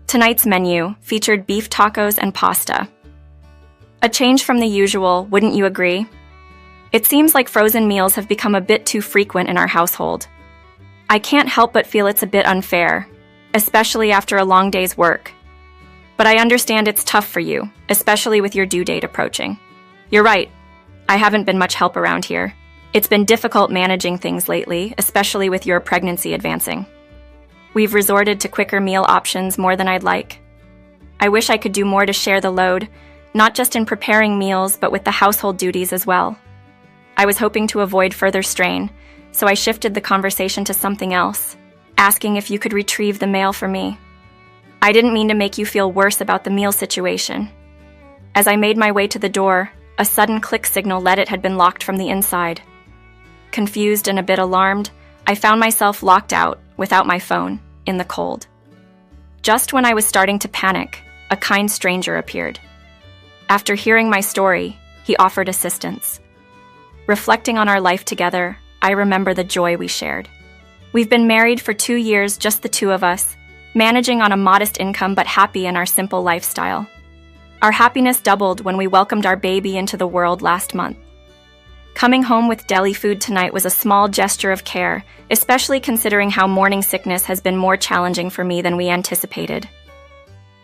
Tonight's menu featured beef tacos and pasta. A change from the usual, wouldn't you agree? It seems like frozen meals have become a bit too frequent in our household. I can't help but feel it's a bit unfair, especially after a long day's work. But I understand it's tough for you, especially with your due date approaching. You're right, I haven't been much help around here. It's been difficult managing things lately, especially with your pregnancy advancing. We've resorted to quicker meal options more than I'd like. I wish I could do more to share the load, not just in preparing meals, but with the household duties as well. I was hoping to avoid further strain, so I shifted the conversation to something else, asking if you could retrieve the mail for me. I didn't mean to make you feel worse about the meal situation. As I made my way to the door, a sudden click signal let it had been locked from the inside. Confused and a bit alarmed, I found myself locked out, without my phone, in the cold. Just when I was starting to panic, a kind stranger appeared. After hearing my story, he offered assistance. Reflecting on our life together, I remember the joy we shared. We've been married for 2 years, just the two of us, managing on a modest income but happy in our simple lifestyle. Our happiness doubled when we welcomed our baby into the world last month. Coming home with deli food tonight was a small gesture of care, especially considering how morning sickness has been more challenging for me than we anticipated.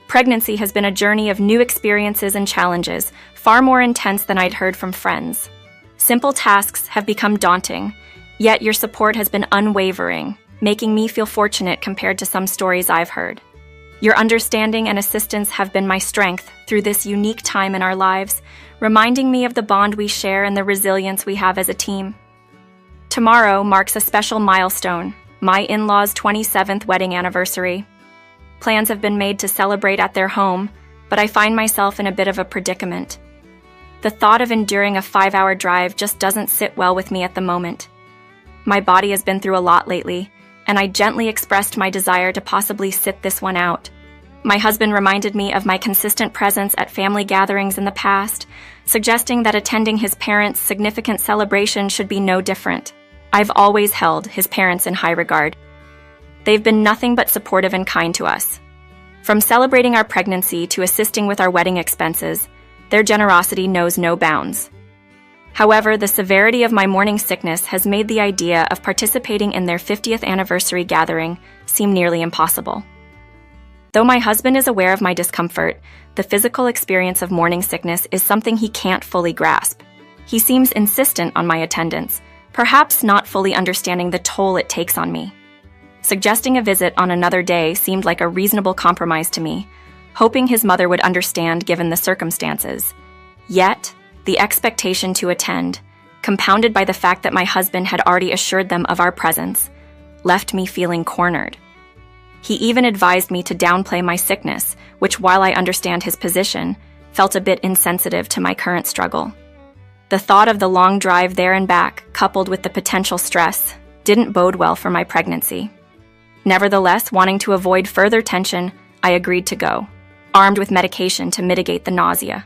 Pregnancy has been a journey of new experiences and challenges, far more intense than I'd heard from friends. Simple tasks have become daunting, yet your support has been unwavering, making me feel fortunate compared to some stories I've heard. Your understanding and assistance have been my strength through this unique time in our lives, reminding me of the bond we share and the resilience we have as a team. Tomorrow marks a special milestone, my in-laws' 27th wedding anniversary. Plans have been made to celebrate at their home, but I find myself in a bit of a predicament. The thought of enduring a 5-hour drive just doesn't sit well with me at the moment. My body has been through a lot lately, and I gently expressed my desire to possibly sit this one out. My husband reminded me of my consistent presence at family gatherings in the past, suggesting that attending his parents' significant celebration should be no different. I've always held his parents in high regard. They've been nothing but supportive and kind to us. From celebrating our pregnancy to assisting with our wedding expenses, their generosity knows no bounds. However, the severity of my morning sickness has made the idea of participating in their 50th anniversary gathering seem nearly impossible. Though my husband is aware of my discomfort, the physical experience of morning sickness is something he can't fully grasp. He seems insistent on my attendance, perhaps not fully understanding the toll it takes on me. Suggesting a visit on another day seemed like a reasonable compromise to me, hoping his mother would understand given the circumstances. Yet, the expectation to attend, compounded by the fact that my husband had already assured them of our presence, left me feeling cornered. He even advised me to downplay my sickness, which, while I understand his position, felt a bit insensitive to my current struggle. The thought of the long drive there and back, coupled with the potential stress, didn't bode well for my pregnancy. Nevertheless, wanting to avoid further tension, I agreed to go, armed with medication to mitigate the nausea.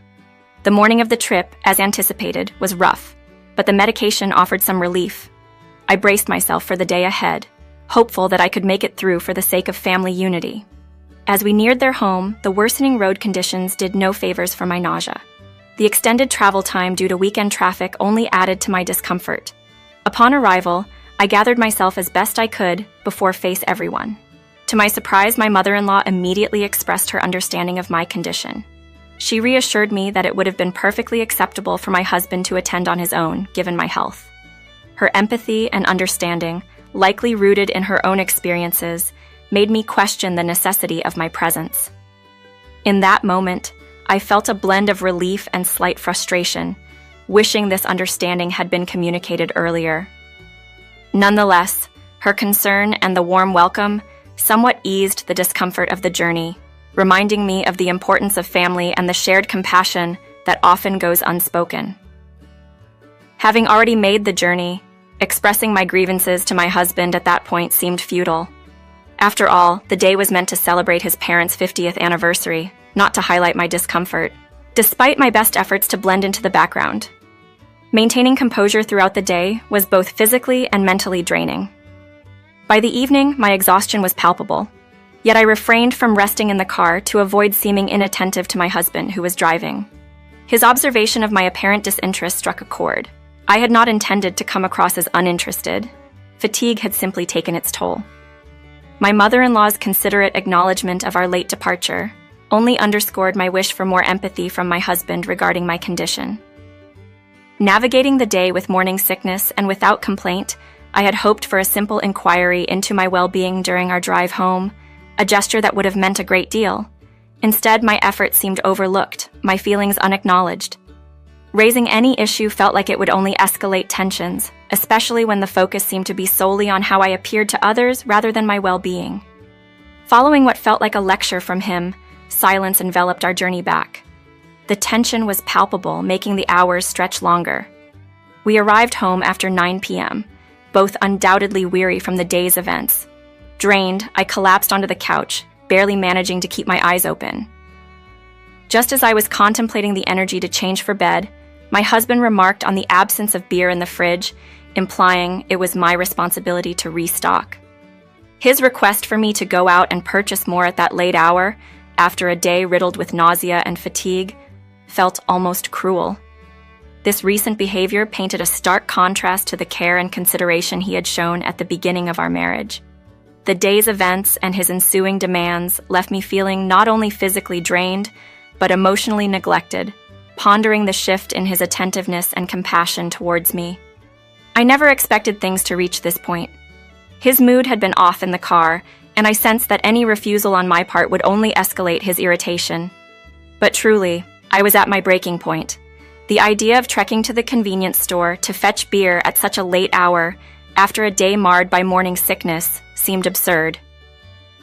The morning of the trip, as anticipated, was rough, but the medication offered some relief. I braced myself for the day ahead, hopeful that I could make it through for the sake of family unity. As we neared their home, the worsening road conditions did no favors for my nausea. The extended travel time due to weekend traffic only added to my discomfort. Upon arrival, I gathered myself as best I could before face everyone. To my surprise, my mother-in-law immediately expressed her understanding of my condition. She reassured me that it would have been perfectly acceptable for my husband to attend on his own, given my health. Her empathy and understanding, likely rooted in her own experiences, made me question the necessity of my presence. In that moment, I felt a blend of relief and slight frustration, wishing this understanding had been communicated earlier. Nonetheless, her concern and the warm welcome somewhat eased the discomfort of the journey, reminding me of the importance of family and the shared compassion that often goes unspoken. Having already made the journey, expressing my grievances to my husband at that point seemed futile. After all, the day was meant to celebrate his parents' 50th anniversary, not to highlight my discomfort, despite my best efforts to blend into the background. Maintaining composure throughout the day was both physically and mentally draining. By the evening, my exhaustion was palpable. Yet I refrained from resting in the car to avoid seeming inattentive to my husband, who was driving. His observation of my apparent disinterest struck a chord. I had not intended to come across as uninterested. Fatigue had simply taken its toll. My mother-in-law's considerate acknowledgement of our late departure only underscored my wish for more empathy from my husband regarding my condition. Navigating the day with morning sickness and without complaint, I had hoped for a simple inquiry into my well-being during our drive home, a gesture that would have meant a great deal. Instead, my efforts seemed overlooked, my feelings unacknowledged. Raising any issue felt like it would only escalate tensions, especially when the focus seemed to be solely on how I appeared to others rather than my well-being. Following what felt like a lecture from him, silence enveloped our journey back. The tension was palpable, making the hours stretch longer. We arrived home after 9 p.m., both undoubtedly weary from the day's events. Drained, I collapsed onto the couch, barely managing to keep my eyes open. Just as I was contemplating the energy to change for bed, my husband remarked on the absence of beer in the fridge, implying it was my responsibility to restock. His request for me to go out and purchase more at that late hour, after a day riddled with nausea and fatigue, felt almost cruel. This recent behavior painted a stark contrast to the care and consideration he had shown at the beginning of our marriage. The day's events and his ensuing demands left me feeling not only physically drained, but emotionally neglected, pondering the shift in his attentiveness and compassion towards me. I never expected things to reach this point. His mood had been off in the car, and I sensed that any refusal on my part would only escalate his irritation. But truly, I was at my breaking point. The idea of trekking to the convenience store to fetch beer at such a late hour, after a day marred by morning sickness, seemed absurd.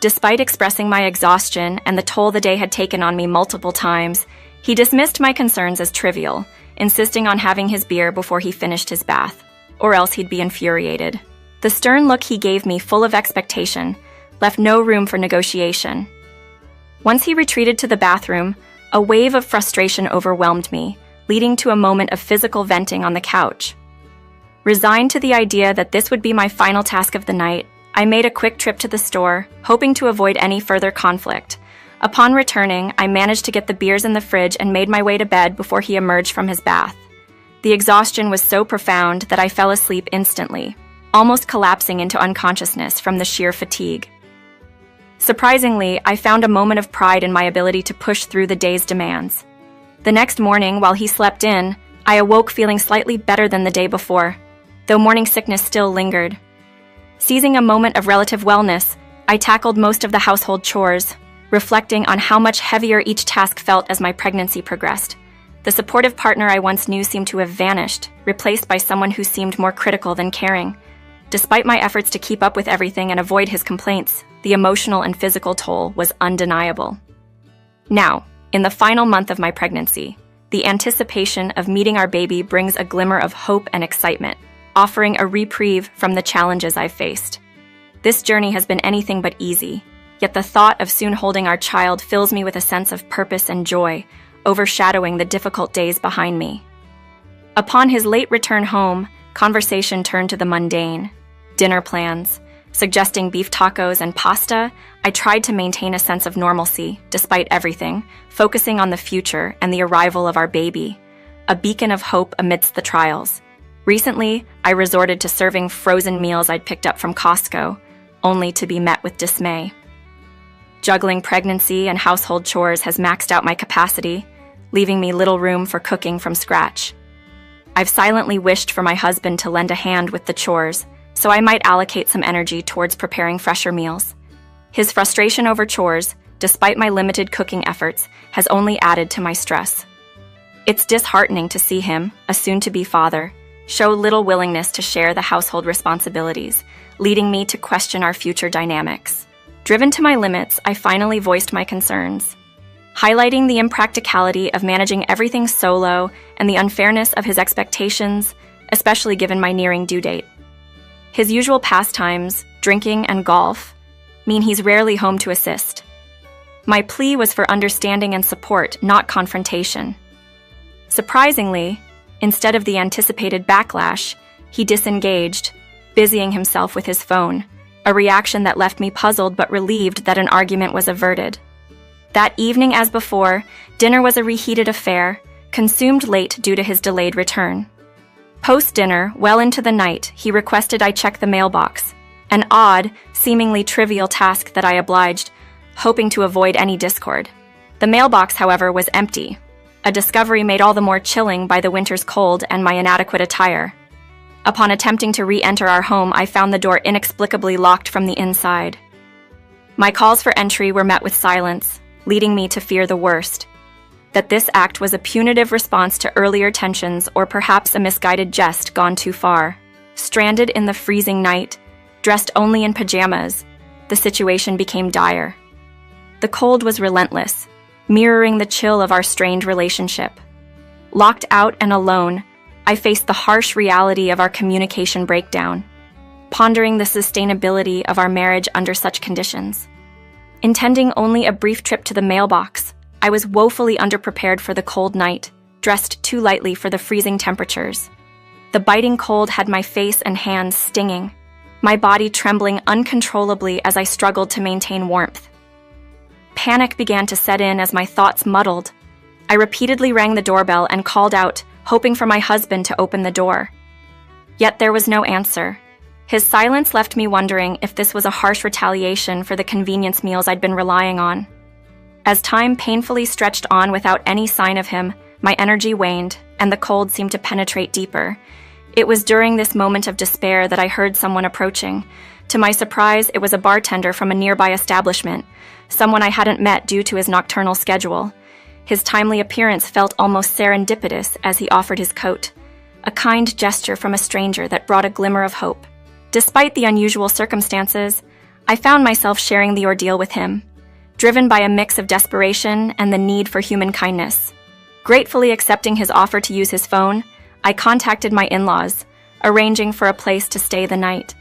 Despite expressing my exhaustion and the toll the day had taken on me multiple times, he dismissed my concerns as trivial, insisting on having his beer before he finished his bath, or else he'd be infuriated. The stern look he gave me, full of expectation, left no room for negotiation. Once he retreated to the bathroom, a wave of frustration overwhelmed me, leading to a moment of physical venting on the couch. Resigned to the idea that this would be my final task of the night, I made a quick trip to the store, hoping to avoid any further conflict. Upon returning, I managed to get the beers in the fridge and made my way to bed before he emerged from his bath. The exhaustion was so profound that I fell asleep instantly, almost collapsing into unconsciousness from the sheer fatigue. Surprisingly, I found a moment of pride in my ability to push through the day's demands. The next morning, while he slept in, I awoke feeling slightly better than the day before, though morning sickness still lingered. Seizing a moment of relative wellness, I tackled most of the household chores, reflecting on how much heavier each task felt as my pregnancy progressed. The supportive partner I once knew seemed to have vanished, replaced by someone who seemed more critical than caring. Despite my efforts to keep up with everything and avoid his complaints, the emotional and physical toll was undeniable. Now, in the final month of my pregnancy, the anticipation of meeting our baby brings a glimmer of hope and excitement, offering a reprieve from the challenges I've faced. This journey has been anything but easy, yet the thought of soon holding our child fills me with a sense of purpose and joy, overshadowing the difficult days behind me. Upon his late return home, conversation turned to the mundane. Dinner plans. Suggesting beef tacos and pasta, I tried to maintain a sense of normalcy, despite everything, focusing on the future and the arrival of our baby, a beacon of hope amidst the trials. Recently, I resorted to serving frozen meals I'd picked up from Costco, only to be met with dismay. Juggling pregnancy and household chores has maxed out my capacity, leaving me little room for cooking from scratch. I've silently wished for my husband to lend a hand with the chores, so I might allocate some energy towards preparing fresher meals. His frustration over chores, despite my limited cooking efforts, has only added to my stress. It's disheartening to see him, a soon-to-be father, show little willingness to share the household responsibilities, leading me to question our future dynamics. Driven to my limits, I finally voiced my concerns, highlighting the impracticality of managing everything solo and the unfairness of his expectations, especially given my nearing due date. His usual pastimes, drinking and golf, mean he's rarely home to assist. My plea was for understanding and support, not confrontation. Surprisingly, instead of the anticipated backlash, he disengaged, busying himself with his phone, a reaction that left me puzzled but relieved that an argument was averted. That evening, as before, dinner was a reheated affair, consumed late due to his delayed return. Post-dinner, well into the night, he requested I check the mailbox, an odd, seemingly trivial task that I obliged, hoping to avoid any discord. The mailbox, however, was empty, a discovery made all the more chilling by the winter's cold and my inadequate attire. Upon attempting to re-enter our home, I found the door inexplicably locked from the inside. My calls for entry were met with silence, leading me to fear the worst. That this act was a punitive response to earlier tensions or perhaps a misguided jest gone too far. Stranded in the freezing night, dressed only in pajamas, the situation became dire. The cold was relentless, mirroring the chill of our strained relationship. Locked out and alone, I faced the harsh reality of our communication breakdown, pondering the sustainability of our marriage under such conditions. Intending only a brief trip to the mailbox, I was woefully underprepared for the cold night, dressed too lightly for the freezing temperatures. The biting cold had my face and hands stinging, my body trembling uncontrollably as I struggled to maintain warmth. Panic began to set in as my thoughts muddled. I repeatedly rang the doorbell and called out, hoping for my husband to open the door. Yet there was no answer. His silence left me wondering if this was a harsh retaliation for the convenience meals I'd been relying on. As time painfully stretched on without any sign of him, my energy waned, and the cold seemed to penetrate deeper. It was during this moment of despair that I heard someone approaching. To my surprise, it was a bartender from a nearby establishment, someone I hadn't met due to his nocturnal schedule. His timely appearance felt almost serendipitous as he offered his coat, a kind gesture from a stranger that brought a glimmer of hope. Despite the unusual circumstances, I found myself sharing the ordeal with him, driven by a mix of desperation and the need for human kindness. Gratefully accepting his offer to use his phone, I contacted my in-laws, arranging for a place to stay the night.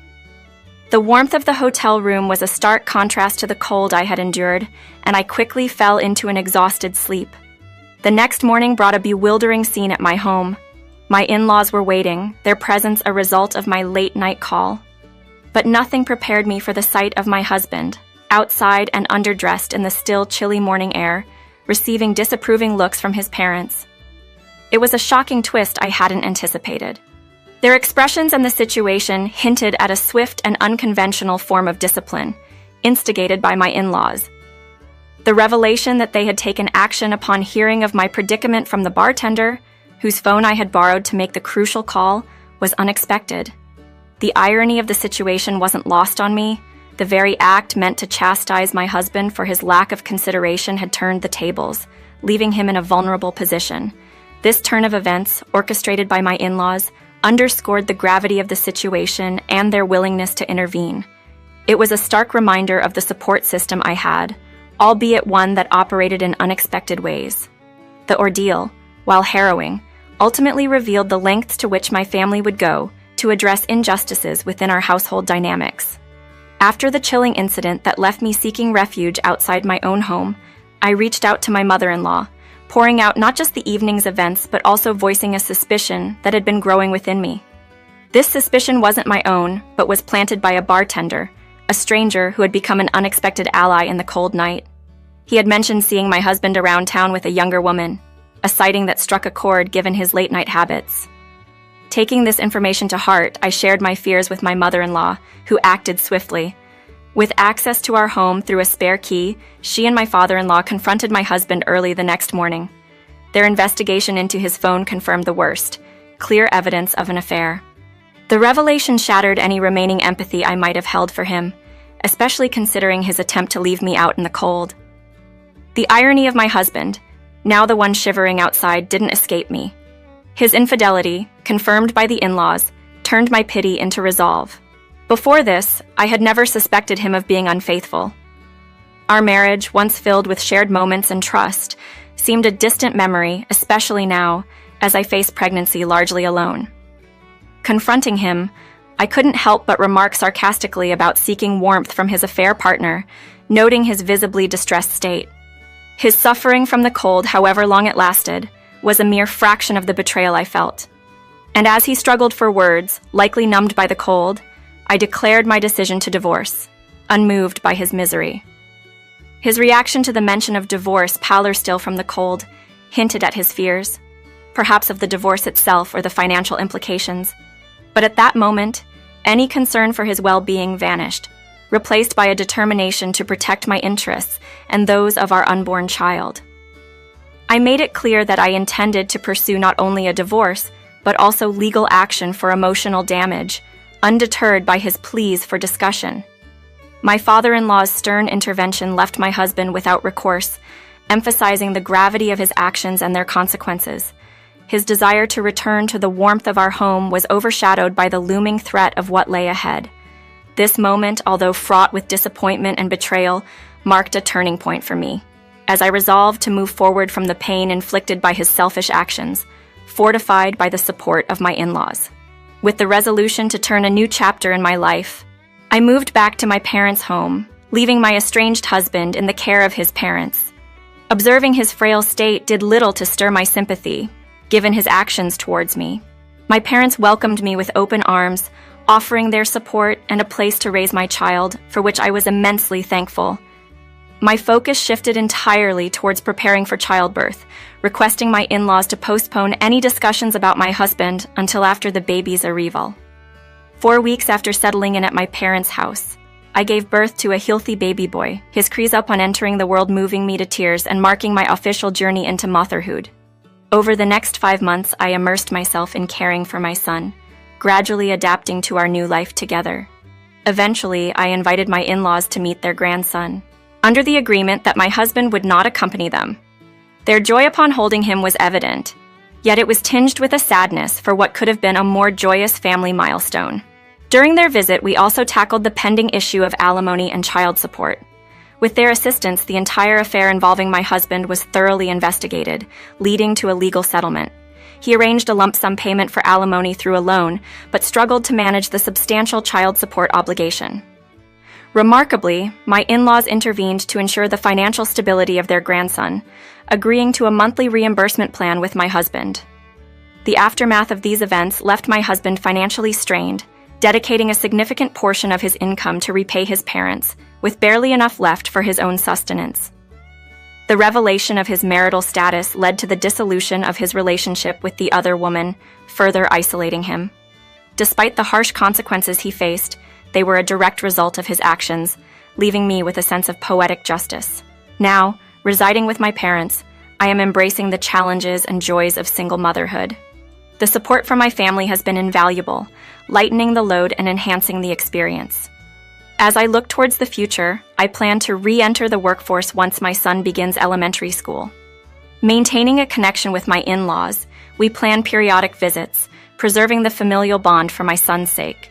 The warmth of the hotel room was a stark contrast to the cold I had endured, and I quickly fell into an exhausted sleep. The next morning brought a bewildering scene at my home. My in-laws were waiting, their presence a result of my late-night call. But nothing prepared me for the sight of my husband, outside and underdressed in the still, chilly morning air, receiving disapproving looks from his parents. It was a shocking twist I hadn't anticipated. Their expressions and the situation hinted at a swift and unconventional form of discipline, instigated by my in-laws. The revelation that they had taken action upon hearing of my predicament from the bartender, whose phone I had borrowed to make the crucial call, was unexpected. The irony of the situation wasn't lost on me. The very act meant to chastise my husband for his lack of consideration had turned the tables, leaving him in a vulnerable position. This turn of events, orchestrated by my in-laws, underscored the gravity of the situation and their willingness to intervene. It was a stark reminder of the support system I had, albeit one that operated in unexpected ways. The ordeal, while harrowing, ultimately revealed the lengths to which my family would go to address injustices within our household dynamics. After the chilling incident that left me seeking refuge outside my own home, I reached out to my mother-in-law, pouring out not just the evening's events but also voicing a suspicion that had been growing within me. This suspicion wasn't my own, but was planted by a bartender, a stranger who had become an unexpected ally in the cold night. He had mentioned seeing my husband around town with a younger woman, a sighting that struck a chord given his late-night habits. Taking this information to heart, I shared my fears with my mother-in-law, who acted swiftly. With access to our home through a spare key, she and my father-in-law confronted my husband early the next morning. Their investigation into his phone confirmed the worst, clear evidence of an affair. The revelation shattered any remaining empathy I might have held for him, especially considering his attempt to leave me out in the cold. The irony of my husband, now the one shivering outside, didn't escape me. His infidelity, confirmed by the in-laws, turned my pity into resolve. Before this, I had never suspected him of being unfaithful. Our marriage, once filled with shared moments and trust, seemed a distant memory, especially now, as I faced pregnancy largely alone. Confronting him, I couldn't help but remark sarcastically about seeking warmth from his affair partner, noting his visibly distressed state. His suffering from the cold, however long it lasted, was a mere fraction of the betrayal I felt. And as he struggled for words, likely numbed by the cold, I declared my decision to divorce, unmoved by his misery. His reaction to the mention of divorce, pallor still from the cold, hinted at his fears, perhaps of the divorce itself or the financial implications. But at that moment, any concern for his well-being vanished, replaced by a determination to protect my interests and those of our unborn child. I made it clear that I intended to pursue not only a divorce, but also legal action for emotional damage, undeterred by his pleas for discussion. My father-in-law's stern intervention left my husband without recourse, emphasizing the gravity of his actions and their consequences. His desire to return to the warmth of our home was overshadowed by the looming threat of what lay ahead. This moment, although fraught with disappointment and betrayal, marked a turning point for me, as I resolved to move forward from the pain inflicted by his selfish actions, fortified by the support of my in-laws. With the resolution to turn a new chapter in my life, I moved back to my parents' home, leaving my estranged husband in the care of his parents. Observing his frail state did little to stir my sympathy, given his actions towards me. My parents welcomed me with open arms, offering their support and a place to raise my child, for which I was immensely thankful. My focus shifted entirely towards preparing for childbirth, requesting my in-laws to postpone any discussions about my husband until after the baby's arrival. 4 weeks after settling in at my parents' house, I gave birth to a healthy baby boy, his cries upon entering the world moving me to tears and marking my official journey into motherhood. Over the next 5 months, I immersed myself in caring for my son, gradually adapting to our new life together. Eventually, I invited my in-laws to meet their grandson, under the agreement that my husband would not accompany them. Their joy upon holding him was evident, yet it was tinged with a sadness for what could have been a more joyous family milestone. During their visit, we also tackled the pending issue of alimony and child support. With their assistance, the entire affair involving my husband was thoroughly investigated, leading to a legal settlement. He arranged a lump sum payment for alimony through a loan, but struggled to manage the substantial child support obligation. Remarkably, my in-laws intervened to ensure the financial stability of their grandson, agreeing to a monthly reimbursement plan with my husband. The aftermath of these events left my husband financially strained, dedicating a significant portion of his income to repay his parents, with barely enough left for his own sustenance. The revelation of his marital status led to the dissolution of his relationship with the other woman, further isolating him. Despite the harsh consequences he faced, they were a direct result of his actions, leaving me with a sense of poetic justice. Now, residing with my parents, I am embracing the challenges and joys of single motherhood. The support from my family has been invaluable, lightening the load and enhancing the experience. As I look towards the future, I plan to re-enter the workforce once my son begins elementary school. Maintaining a connection with my in-laws, we plan periodic visits, preserving the familial bond for my son's sake.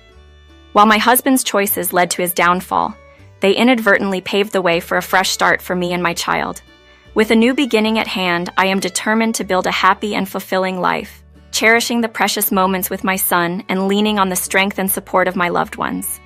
While my husband's choices led to his downfall, they inadvertently paved the way for a fresh start for me and my child. With a new beginning at hand, I am determined to build a happy and fulfilling life, cherishing the precious moments with my son and leaning on the strength and support of my loved ones.